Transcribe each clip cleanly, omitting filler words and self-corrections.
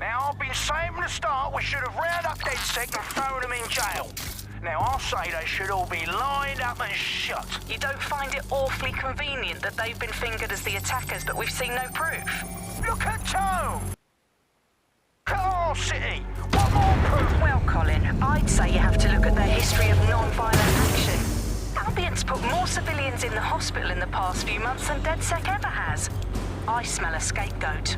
Now, I've been saying from the start we should have rounded up DedSec and thrown them in jail. Now, I'll say they should all be lined up and shot. You don't find it awfully convenient that they've been fingered as the attackers, but we've seen no proof? Look at Tone! Car City! What more proof? Well, Colin, I'd say you have to look at their history of non-violent action. Albion's put more civilians in the hospital in the past few months than DedSec ever has. I smell a scapegoat.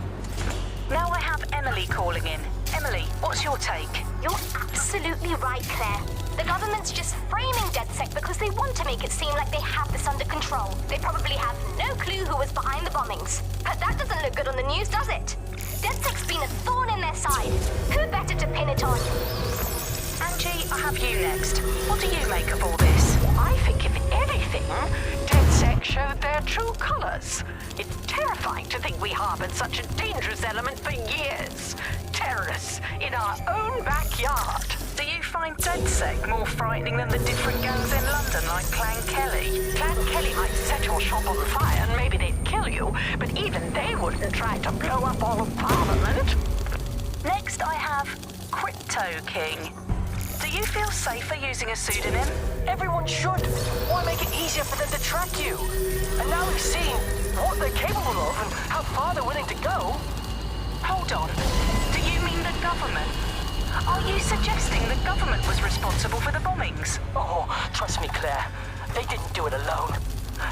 Now I have Emily calling in. Emily, what's your take? You're absolutely right, Claire. The government's just framing DedSec because they want to make it seem like they have this under control. They probably have no clue who was behind the bombings. But that doesn't look good on the news, does it? DedSec's been a thorn in their side. Who better to pin it on? Angie, I have you next. What do you make of all this? I think, if anything, DedSec showed their true colors. It's terrifying to think we harbored such a dangerous element for years. Terrorists in our own backyard. Do you find DedSec more frightening than the different gangs in London, like Clan Kelly? Clan Kelly might set your shop on fire and maybe they'd kill you, but even they wouldn't try to blow up all of Parliament. Next, I have Crypto King. Do you feel safer using a pseudonym? Everyone should. Why make it easier for them to track you? And now we've seen what they're capable of and how far they're willing to go. Hold on. Do you mean the government? Are you suggesting the government was responsible for the bombings? Oh, trust me, Claire. They didn't do it alone.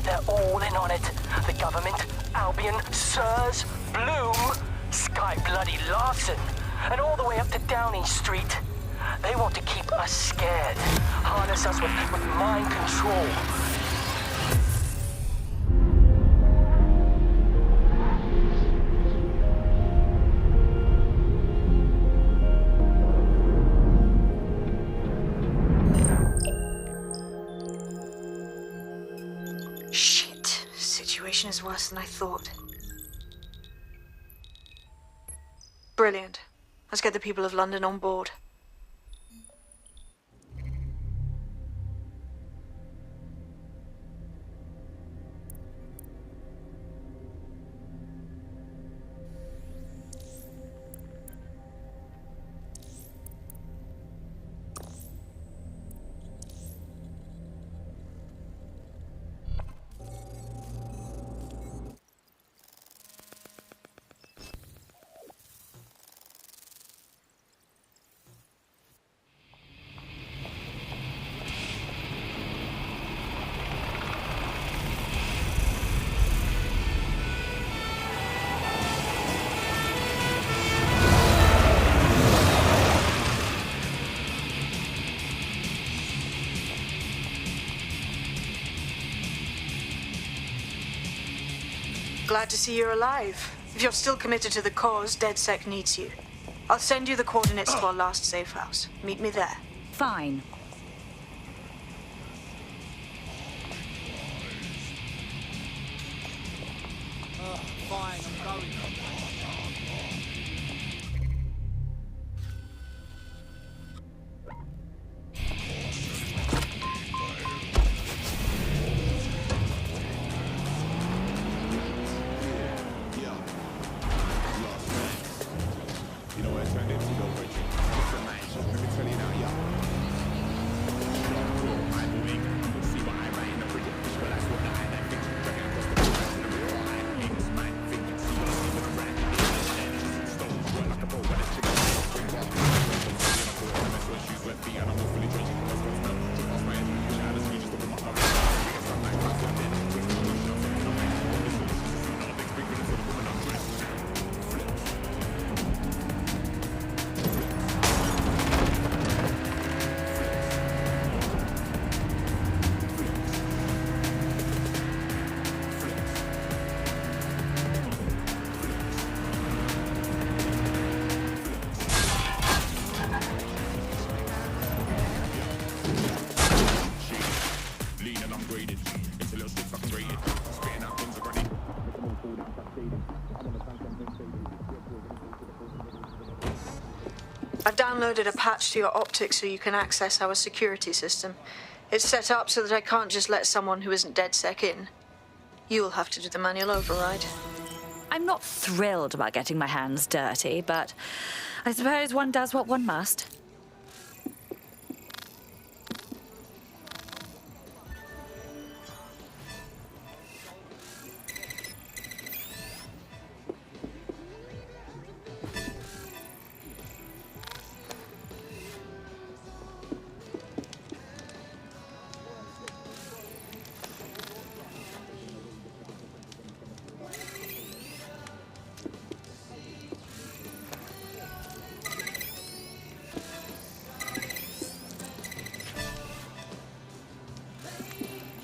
They're all in on it. The government, Albion, Sirs, Bloom, Sky Bloody Larson, and all the way up to Downing Street. They want to keep us scared. Harness us with mind control. Shit. Situation is worse than I thought. Brilliant. Let's get the people of London on board. Glad to see you're alive. If you're still committed to the cause, DedSec needs you. I'll send you the coordinates to our last safe house. Meet me there. Fine. Fine, I'm going. I've downloaded a patch to your optics so you can access our security system. It's set up so that I can't just let someone who isn't DedSec in. You'll have to do the manual override. I'm not thrilled about getting my hands dirty, but I suppose one does what one must.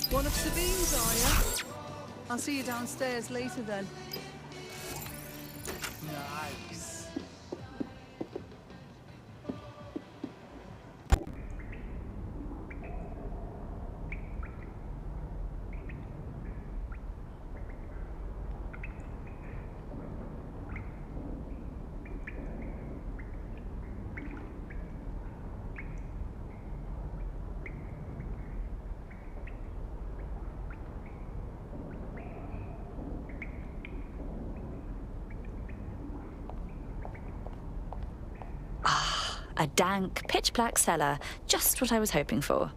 One of Sabine's, are you? I'll see you downstairs later then. Nice. A dank, pitch-black cellar. Just what I was hoping for.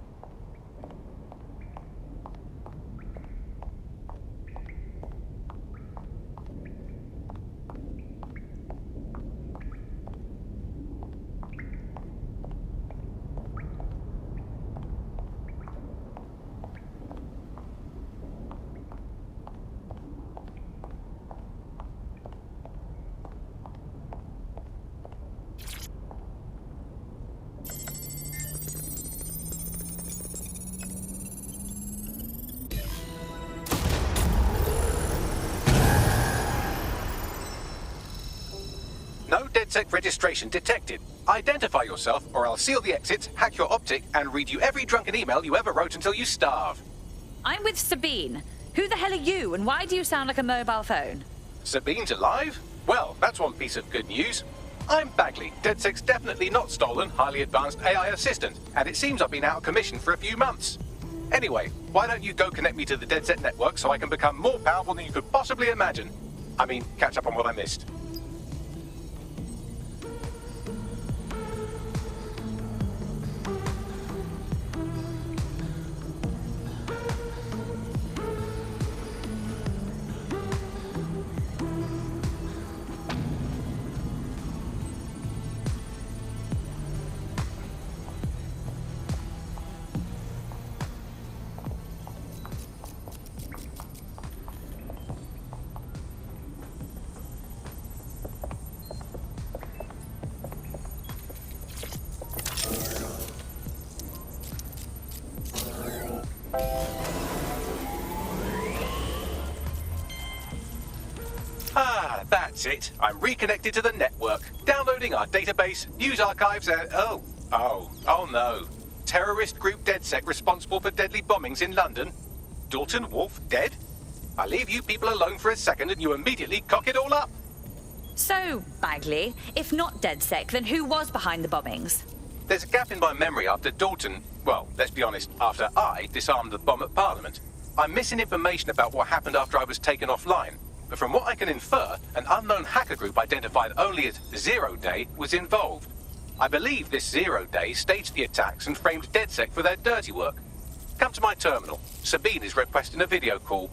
No DedSec registration detected. Identify yourself, or I'll seal the exits, hack your optic, and read you every drunken email you ever wrote until you starve. I'm with Sabine. Who the hell are you, and why do you sound like a mobile phone? Sabine's alive? Well, that's one piece of good news. I'm Bagley, DedSec's definitely not stolen, highly advanced AI assistant, and it seems I've been out of commission for a few months. Anyway, why don't you go connect me to the DedSec network so I can become more powerful than you could possibly imagine? I mean, catch up on what I missed. Ah, that's it. I'm reconnected to the network, downloading our database, news archives, and oh no. Terrorist group DedSec responsible for deadly bombings in London. Dalton Wolf dead? I leave you people alone for a second and you immediately cock it all up. So, Bagley, if not DedSec, then who was behind the bombings? There's a gap in my memory after Dalton, well, let's be honest, after I disarmed the bomb at Parliament. I'm missing information about what happened after I was taken offline. But from what I can infer, an unknown hacker group identified only as Zero Day was involved. I believe this Zero Day staged the attacks and framed DedSec for their dirty work. Come to my terminal. Sabine is requesting a video call.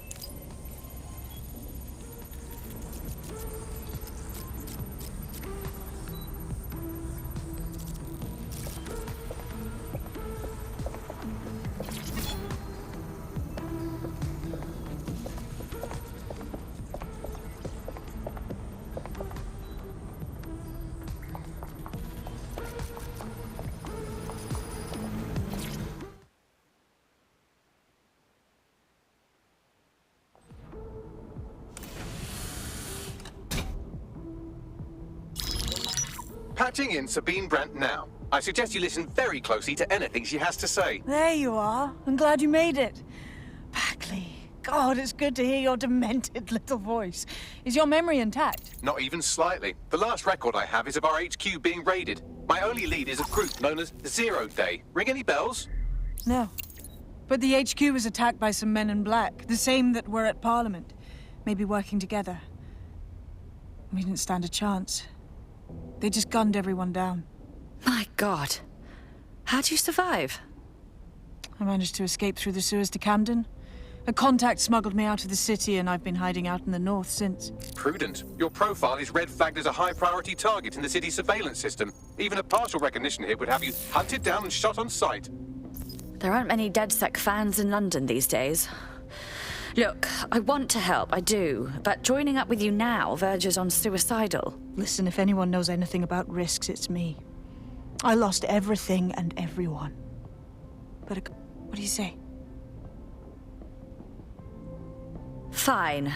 Patching in Sabine Brandt now. I suggest you listen very closely to anything she has to say. There you are. I'm glad you made it. Bagley. God, it's good to hear your demented little voice. Is your memory intact? Not even slightly. The last record I have is of our HQ being raided. My only lead is a group known as Zero Day. Ring any bells? No. But the HQ was attacked by some men in black, the same that were at Parliament. Maybe working together. We didn't stand a chance. They just gunned everyone down. My God. How'd you survive? I managed to escape through the sewers to Camden. A contact smuggled me out of the city, and I've been hiding out in the north since. Prudent. Your profile is red flagged as a high-priority target in the city's surveillance system. Even a partial recognition hit would have you hunted down and shot on sight. There aren't many DedSec fans in London these days. Look, I want to help, I do, but joining up with you now verges on suicidal. Listen, if anyone knows anything about risks, it's me. I lost everything and everyone. But what do you say? Fine,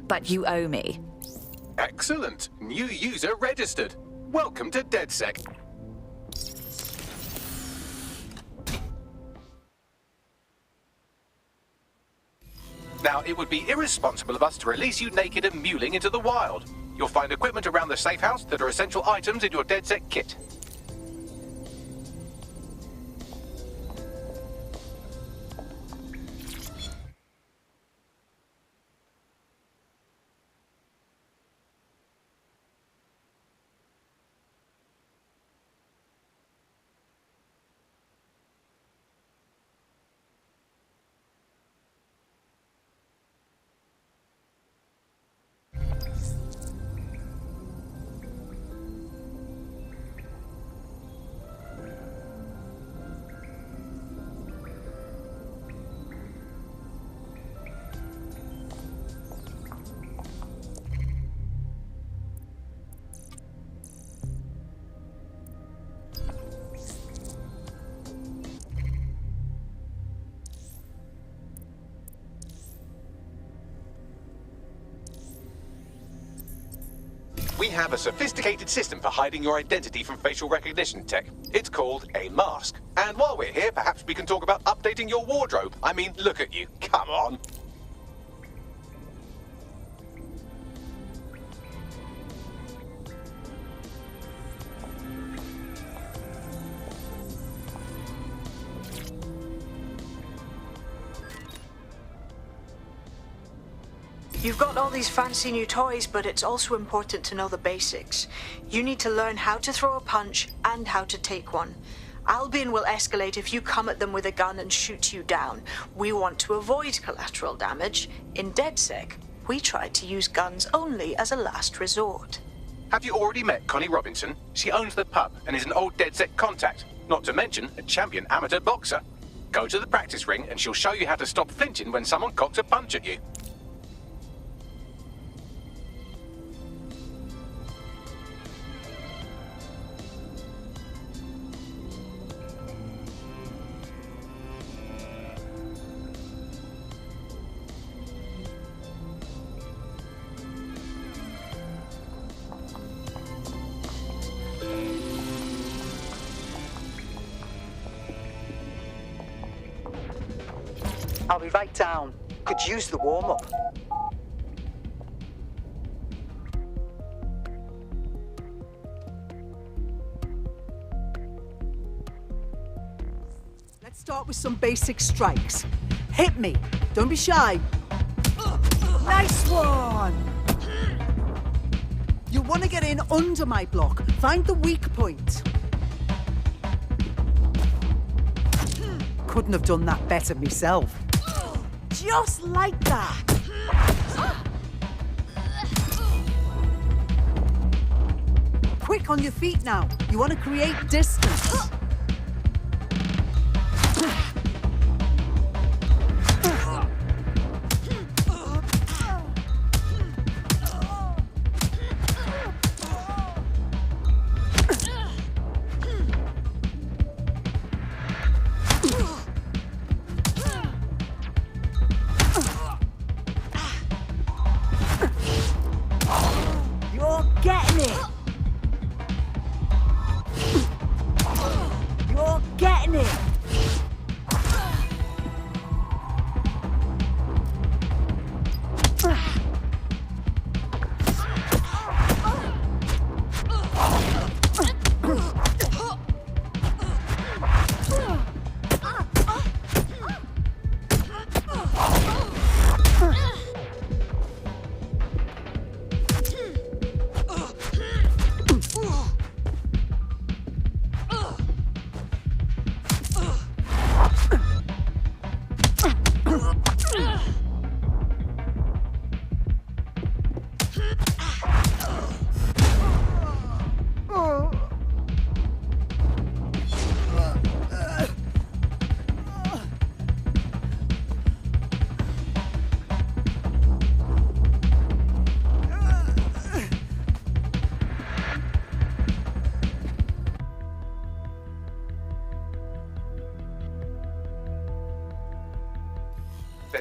but you owe me. Excellent. New user registered. Welcome to DedSec. Now, it would be irresponsible of us to release you naked and mewling into the wild. You'll find equipment around the safe house that are essential items in your DedSec kit. We have a sophisticated system for hiding your identity from facial recognition tech. It's called a mask. And while we're here, perhaps we can talk about updating your wardrobe. I mean, look at you. Come on. You've got all these fancy new toys, but it's also important to know the basics. You need to learn how to throw a punch and how to take one. Albion will escalate if you come at them with a gun and shoot you down. We want to avoid collateral damage. In DedSec, we try to use guns only as a last resort. Have you already met Connie Robinson? She owns the pub and is an old DedSec contact, not to mention a champion amateur boxer. Go to the practice ring and she'll show you how to stop flinching when someone cocks a punch at you. I'll be right down. Could use the warm-up. Let's start with some basic strikes. Hit me. Don't be shy. Nice one! You'll want to get in under my block. Find the weak point. Couldn't have done that better myself. Just like that. Quick on your feet now. You want to create distance.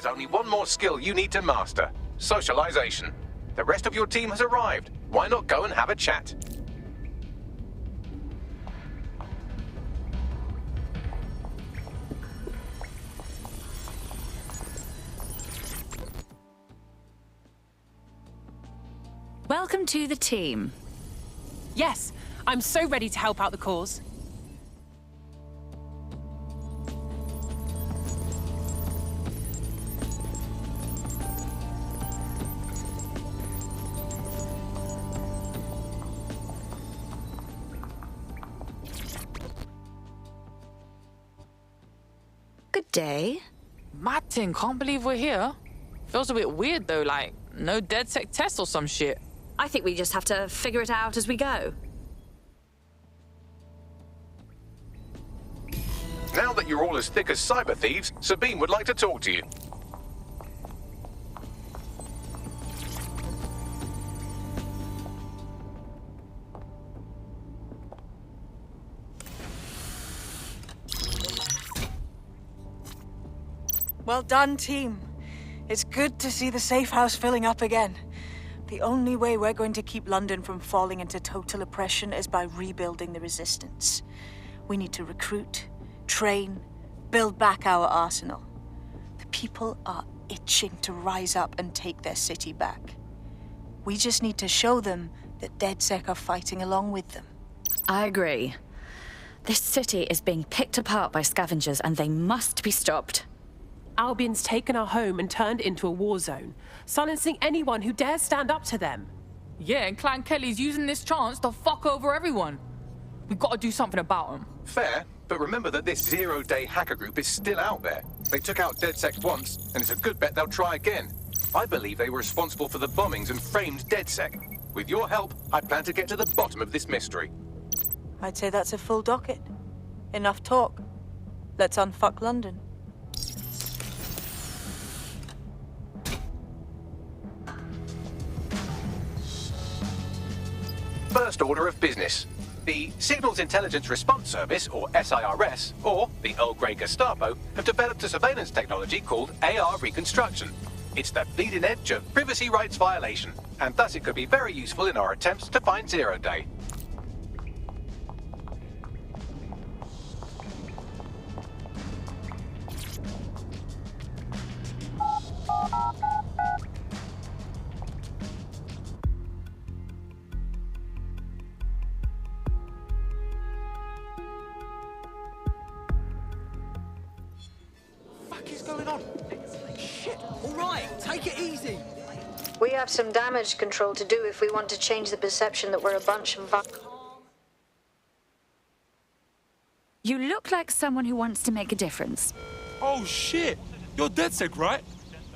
only one more skill you need to master. Socialization. The rest of your team has arrived. Why not go and have a chat? Welcome to the team. Yes, I'm so ready to help out the cause. Good day. Martin, can't believe we're here. Feels a bit weird though, like no DedSec test or some shit. I think we just have to figure it out as we go. Now that you're all as thick as cyber thieves, Sabine would like to talk to you. Well done, team. It's good to see the safe house filling up again. The only way we're going to keep London from falling into total oppression is by rebuilding the resistance. We need to recruit, train, build back our arsenal. The people are itching to rise up and take their city back. We just need to show them that DedSec are fighting along with them. I agree. This city is being picked apart by scavengers and they must be stopped. Albion's taken our home and turned it into a war zone, silencing anyone who dares stand up to them. Yeah, and Clan Kelly's using this chance to fuck over everyone. We've got to do something about them. Fair, but remember that this zero-day hacker group is still out there. They took out DedSec once, and it's a good bet they'll try again. I believe they were responsible for the bombings and framed DedSec. With your help, I plan to get to the bottom of this mystery. I'd say that's a full docket. Enough talk. Let's unfuck London. First order of business. The Signals Intelligence Response Service, or SIRS, or the Earl Grey Gestapo, have developed a surveillance technology called AR Reconstruction. It's the bleeding edge of privacy rights violation, and thus it could be very useful in our attempts to find Zero Day. We have some damage control to do if we want to change the perception that we're a bunch of You look like someone who wants to make a difference. Oh shit! You're DedSec, right?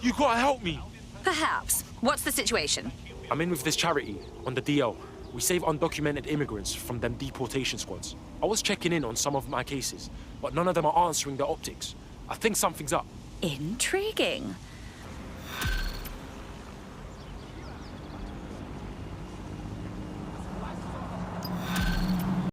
You gotta help me. Perhaps. What's the situation? I'm in with this charity on the DL. We save undocumented immigrants from them deportation squads. I was checking in on some of my cases, but none of them are answering the optics. I think something's up. Intriguing.